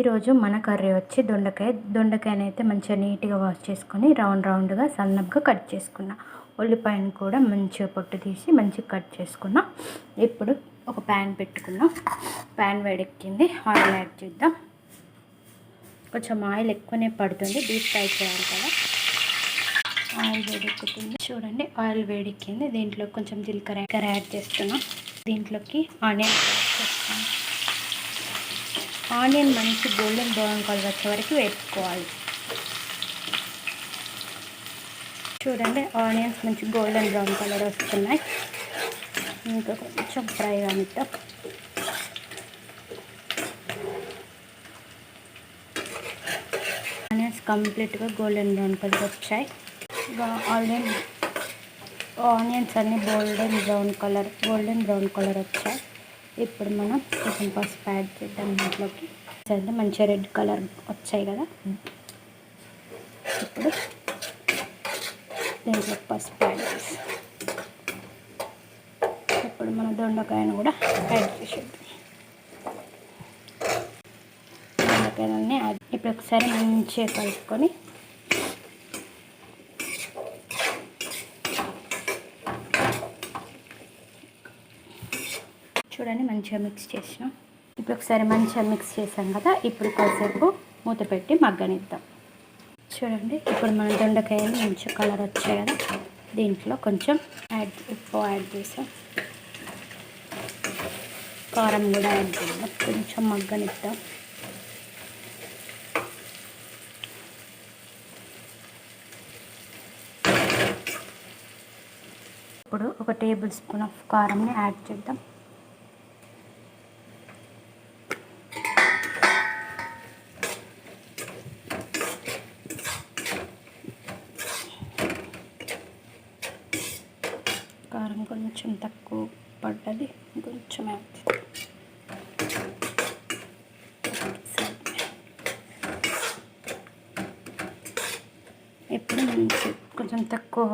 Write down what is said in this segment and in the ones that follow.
ఈరోజు మన కర్రీ వచ్చి దొండకాయని అయితే మంచిగా నీట్గా వాష్ చేసుకొని రౌండ్గా సన్నగా కట్ చేసుకున్నా. ఉల్లిపాయను కూడా మంచిగా పొట్టు తీసి మంచిగా కట్ చేసుకున్నా. ఇప్పుడు ఒక ప్యాన్ పెట్టుకున్నా. ప్యాన్ వేడెక్కింది. ఆయిల్ యాడ్ చేద్దాం. కొంచెం ఆయిల్ ఎక్కువనే పడుతుంది, డీప్ ఫ్రై చేయాలి కదా. ఆయిల్ వేడెక్కుతుంది చూడండి. ఆయిల్ వేడెక్కింది. దీంట్లో కొంచెం జీలకర్ర యాడ్ చేస్తున్నాం. దీంట్లోకి ఆనియన్ యాడ్ చేస్తాం. ఆనియన్ మంచి గోల్డెన్ బ్రౌన్ కలర్ వచ్చే వరకు వేసుకోవాలి. చూడండి, ఆనియన్స్ మంచి గోల్డెన్ బ్రౌన్ కలర్ వస్తున్నాయి. ఇంకా కొంచెం ఫ్రై అనిద్దాం. ఆనియన్స్ కంప్లీట్గా గోల్డెన్ బ్రౌన్ కలర్ వచ్చాయి. ఆల్రెడీ ఆనియన్స్ అన్నీ గోల్డెన్ బ్రౌన్ కలర్ వచ్చాయి. ఇప్పుడు మనం కొంచెం పసుపు యాడ్ చేద్దాం. దీంట్లోకి మంచిగా రెడ్ కలర్ వచ్చాయి కదా. ఇప్పుడు దీంట్లో పసుపు యాడ్ చేసి ఇప్పుడు మన దొండకాయను కూడా యాడ్ చేసేద్దాం. దొండకాయలన్నీ ఇప్పుడు ఒకసారి మంచిగా కలుపుకొని చూడండి, మంచిగా మిక్స్ చేసినాం. ఇప్పుడు ఒకసారి మంచిగా మిక్స్ చేసాం కదా. ఇప్పుడు కాసేపు మూత పెట్టి మగ్గనిద్దాం. చూడండి, ఇప్పుడు మన దొండకాయలు మంచిగా కలర్ వచ్చాయి కదా. దీంట్లో కొంచెం ఉప్పు యాడ్ చేసాం. కారం కూడా యాడ్ చేద్దాం. కొంచెం మగ్గనిద్దాం. ఇప్పుడు ఒక టేబుల్ స్పూన్ ఆఫ్ కారంని యాడ్ చేద్దాం. కారం కొంచెం తక్కువ పడ్డది, కొంచెం యాడ్ చేద్దాం. ఇప్పుడు మంచి కొంచెం తక్కువ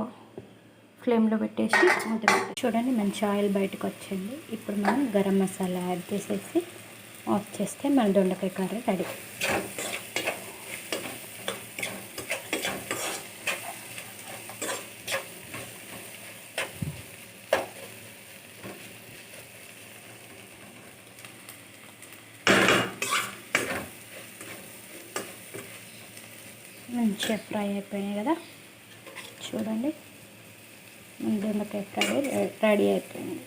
ఫ్లేమ్లో పెట్టేసి మూత పెట్టి చూడండి, మంచి ఆయిల్ బయటకు వచ్చింది. ఇప్పుడు మనం గరం మసాలా యాడ్ చేసేసి ఆఫ్ చేస్తే మన దొండకాయ కర్రీ రెడీ. మంచిగా ఫ్రై అయిపోయినాయి కదా. చూడండి, మన దొండకాయ ఫ్రై రెడీ అయిపోయింది.